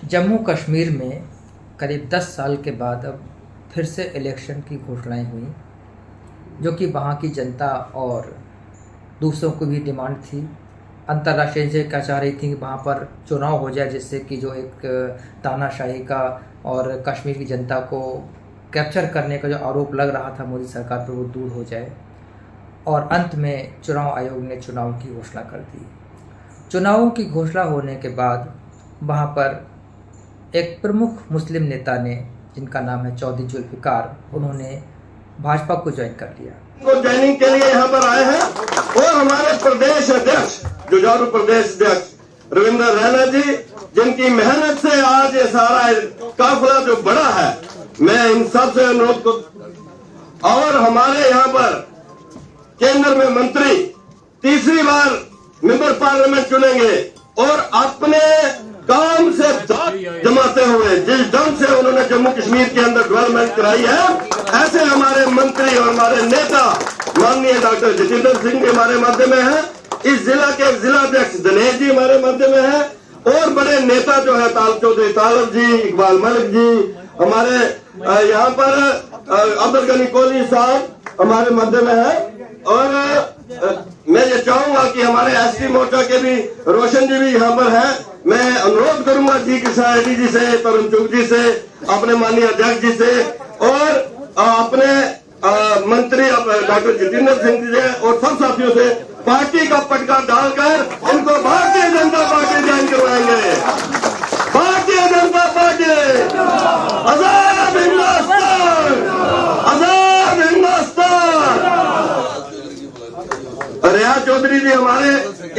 जम्मू कश्मीर में करीब 10 साल के बाद अब फिर से इलेक्शन की घोषणाएं हुई, जो कि वहाँ की जनता और दूसरों की भी डिमांड थी। अंतर्राष्ट्रीय एजेंसी क्या चाह रही थी कि वहाँ पर चुनाव हो जाए, जिससे कि जो एक तानाशाही का और कश्मीर की जनता को कैप्चर करने का जो आरोप लग रहा था मोदी सरकार पर, वो दूर हो जाए। और अंत में चुनाव आयोग ने चुनाव की घोषणा कर दी। चुनावों की घोषणा होने के बाद वहाँ पर एक प्रमुख मुस्लिम नेता ने, जिनका नाम है चौधरी जुल्फिकार, उन्होंने भाजपा को ज्वाइन कर लिया। को ज्वाइनिंग के लिए यहाँ पर आए हैं और हमारे प्रदेश अध्यक्ष जुझारू प्रदेश अध्यक्ष रविंद्र रैना जी, जिनकी मेहनत से आज ये सारा काफिला जो बड़ा है, मैं इन सब से अनुरोध को, और हमारे यहाँ पर केंद्र में मंत्री तीसरी बार मेंबर पार्लियामेंट चुनेंगे और अपने काम से जमाते हुए जिस ढंग से उन्होंने जम्मू कश्मीर के अंदर डेवलपमेंट कराई है, ऐसे हमारे मंत्री और हमारे नेता माननीय डॉक्टर जितेंद्र सिंह भी हमारे मध्य में है। इस जिला के जिला अध्यक्ष दिनेश जी हमारे मध्य में है और बड़े नेता जो है चौधरी तालब जी, इकबाल मलिक जी, हमारे यहाँ पर अब्दुल गनी कोहली साहब हमारे मध्य में है। और मैं ये चाहूंगा कि हमारे एसटी मोर्चा के भी रोशन जी भी यहाँ पर हैं। मैं अनुरोध करूंगा जी कृष्णा रेड्डी जी से, तरुण चुग जी से, अपने माननीय अध्यक्ष जी से और अपने मंत्री डॉक्टर जितेंद्र सिंह जी से और सब साथियों से पार्टी का पटका डालकर इनको भारतीय जनता पार्टी ज्वाइन करवाएंगे। भारतीय जनता पार्टी आजाद हिंदुस्तान, आजाद हिंदुस्तान। रियाज चौधरी जी हमारे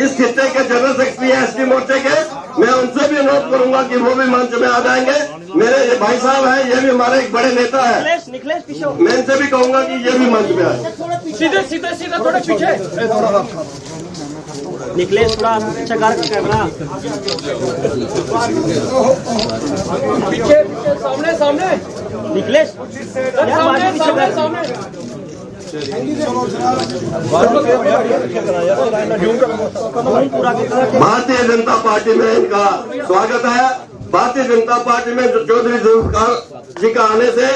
इस खित्ते के जनरल सेक्रेटरी हैं एसटी मोर्चे के, मैं उनसे भी अनुरोध करूंगा कि वो भी मंच में आ जाएंगे। मेरे ये भाई साहब हैं, ये भी हमारे एक बड़े नेता हैं, मैं इनसे भी कहूंगा कि ये भी मंच में आए। सीधे सीधे सीधे थोड़ा पीछे निकलेश, थोड़ा अच्छा कर कैमरा पीछे पीछे, सामने सामने निकलेश, सामने सामने सामने। भारतीय जनता पार्टी में इनका स्वागत है। भारतीय जनता पार्टी में जो चौधरी जुल्फिकार जी का आने से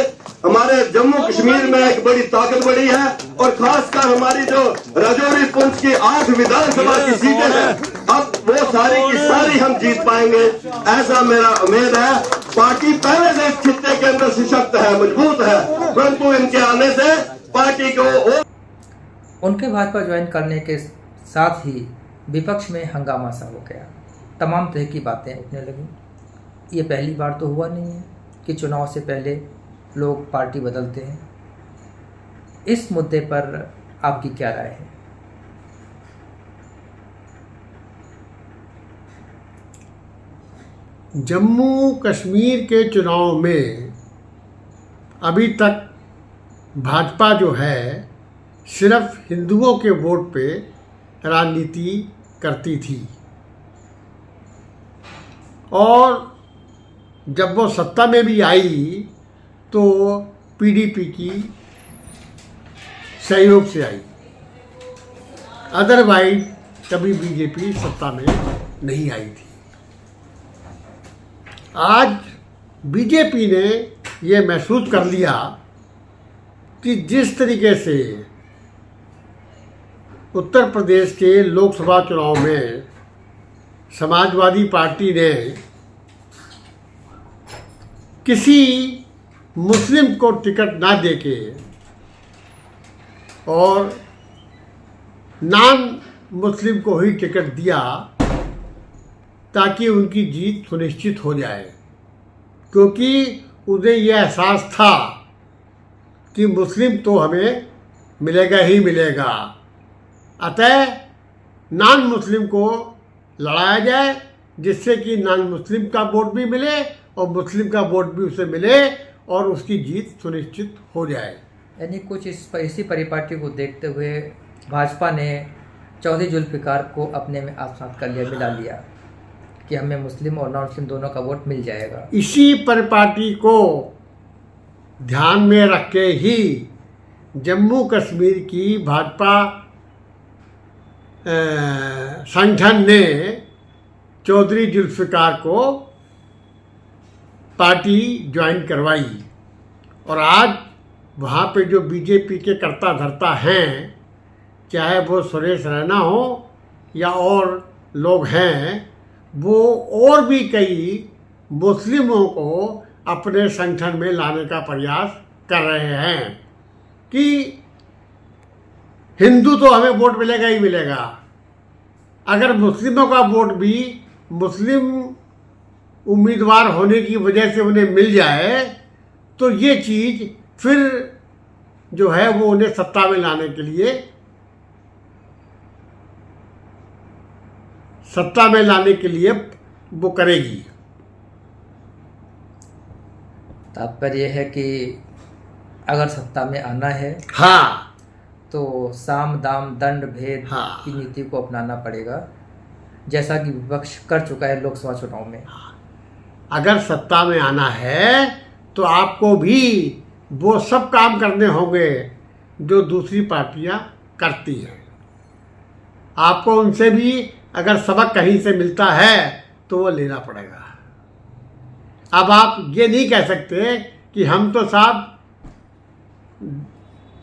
हमारे जम्मू कश्मीर में एक बड़ी ताकत बढ़ी है और खासकर हमारी जो राजौरी पुंछ की 8 विधानसभा की सीटें हैं, अब वो सारी की सारी हम जीत पाएंगे, ऐसा मेरा उम्मीद है। पार्टी पहले से इस खित्ते के अंदर सशक्त है, मजबूत है, परंतु इनके आने से पार्टी को उनके भाजपा ज्वाइन करने के साथ ही विपक्ष में हंगामा सा हो गया। तमाम तरह की बातें उठने लगी। ये पहली बार तो हुआ नहीं है कि चुनाव से पहले लोग पार्टी बदलते हैं। इस मुद्दे पर आपकी क्या राय है? जम्मू कश्मीर के चुनाव में अभी तक भाजपा जो है सिर्फ हिंदुओं के वोट पे राजनीति करती थी और जब वो सत्ता में भी आई तो पीडीपी की सहयोग से आई, अदरवाइज कभी बीजेपी सत्ता में नहीं आई थी। आज बीजेपी ने ये महसूस कर लिया कि जिस तरीके से उत्तर प्रदेश के लोकसभा चुनाव में समाजवादी पार्टी ने किसी मुस्लिम को टिकट ना देके और नॉन मुस्लिम को ही टिकट दिया ताकि उनकी जीत सुनिश्चित हो जाए, क्योंकि उन्हें यह एहसास था कि मुस्लिम तो हमें मिलेगा ही मिलेगा, अतः नॉन मुस्लिम को लड़ाया जाए जिससे कि नॉन मुस्लिम का वोट भी मिले और मुस्लिम का वोट भी उसे मिले और उसकी जीत सुनिश्चित हो जाए। यानी कुछ इसी परिपाटी को देखते हुए भाजपा ने चौधरी जुल्फिकार को अपने में आत्मसात कर लिया, मिला लिया कि हमें मुस्लिम और नॉन मुस्लिम दोनों का वोट मिल जाएगा। इसी परिपाटी को ध्यान में रख के ही जम्मू कश्मीर की भाजपा संगठन ने चौधरी जुल्फिकार को पार्टी ज्वाइन करवाई और आज वहाँ पे जो बीजेपी के कर्ता धर्ता हैं, चाहे वो सुरेश रैना हो या और लोग हैं, वो और भी कई मुस्लिमों को अपने संगठन में लाने का प्रयास कर रहे हैं कि हिंदू तो हमें वोट मिलेगा ही मिलेगा, अगर मुस्लिमों का वोट भी मुस्लिम उम्मीदवार होने की वजह से उन्हें मिल जाए तो ये चीज़ फिर जो है वो उन्हें सत्ता में लाने के लिए वो करेगी। तात्पर्य है कि अगर सत्ता में आना है हाँ, तो साम दाम दंड भेद हाँ। की नीति को अपनाना पड़ेगा, जैसा कि विपक्ष कर चुका है लोकसभा चुनाव में। अगर सत्ता में आना है तो आपको भी वो सब काम करने होंगे जो दूसरी पार्टियां करती हैं। आपको उनसे भी अगर सबक कहीं से मिलता है तो वो लेना पड़ेगा। अब आप ये नहीं कह सकते कि हम तो साहब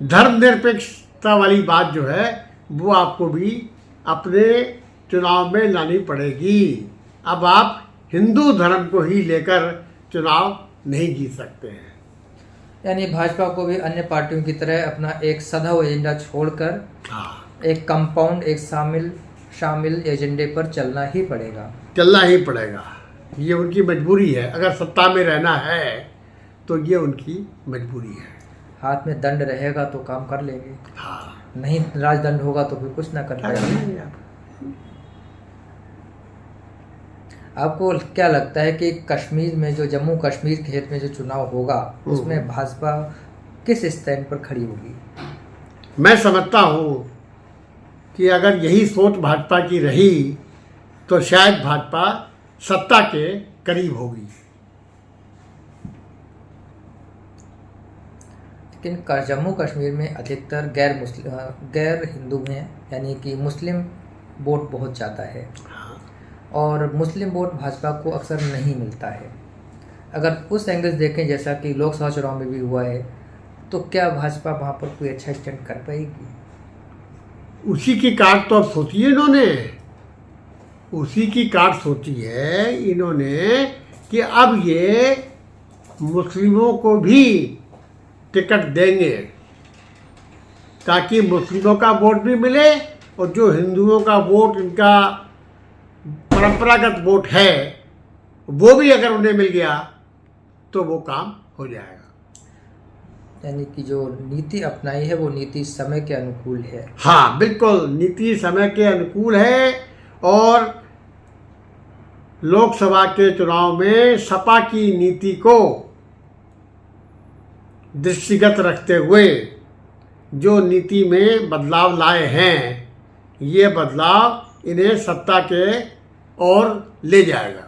धर्मनिरपेक्षता वाली बात जो है वो आपको भी अपने चुनाव में लानी पड़ेगी। अब आप हिंदू धर्म को ही लेकर चुनाव नहीं जीत सकते हैं। यानी भाजपा को भी अन्य पार्टियों की तरह अपना एक सधा हुआ एजेंडा छोड़कर हाँ, एक कंपाउंड, एक शामिल एजेंडे पर चलना ही पड़ेगा। ये उनकी मजबूरी है। अगर सत्ता में रहना है तो ये उनकी मजबूरी है। हाथ में दंड रहेगा तो काम कर लेंगे, हाँ, नहीं राजदंड होगा तो फिर कुछ ना कर पाएंगे। आपको क्या लगता है कि कश्मीर में जो जम्मू कश्मीर क्षेत्र में जो चुनाव होगा उसमें भाजपा किस स्टैंड पर खड़ी होगी? मैं समझता हूँ कि अगर यही सोच भाजपा की रही तो शायद भाजपा सत्ता के करीब होगी। लेकिन जम्मू कश्मीर में अधिकतर गैर हिंदू हैं, यानी कि मुस्लिम वोट बहुत ज़्यादा है और मुस्लिम वोट भाजपा को अक्सर नहीं मिलता है। अगर उस एंगल से देखें जैसा कि लोकसभा चुनाव में भी हुआ है, तो क्या भाजपा वहाँ पर कोई अच्छा स्टैंड कर पाएगी? उसी की काट तो अब सोची है इन्होंने, उसी की काट सोची है इन्होंने कि अब ये मुस्लिमों को भी टिकट देंगे ताकि मुस्लिमों का वोट भी मिले और जो हिंदुओं का वोट, इनका परंपरागत वोट है, वो भी अगर उन्हें मिल गया तो वो काम हो जाएगा। यानी कि जो नीति अपनाई है वो नीति समय के अनुकूल है। हाँ, बिल्कुल नीति समय के अनुकूल है और लोकसभा के चुनाव में सपा की नीति को दृष्टिगत रखते हुए जो नीति में बदलाव लाए हैं, ये बदलाव इन्हें सत्ता के ओर ले जाएगा।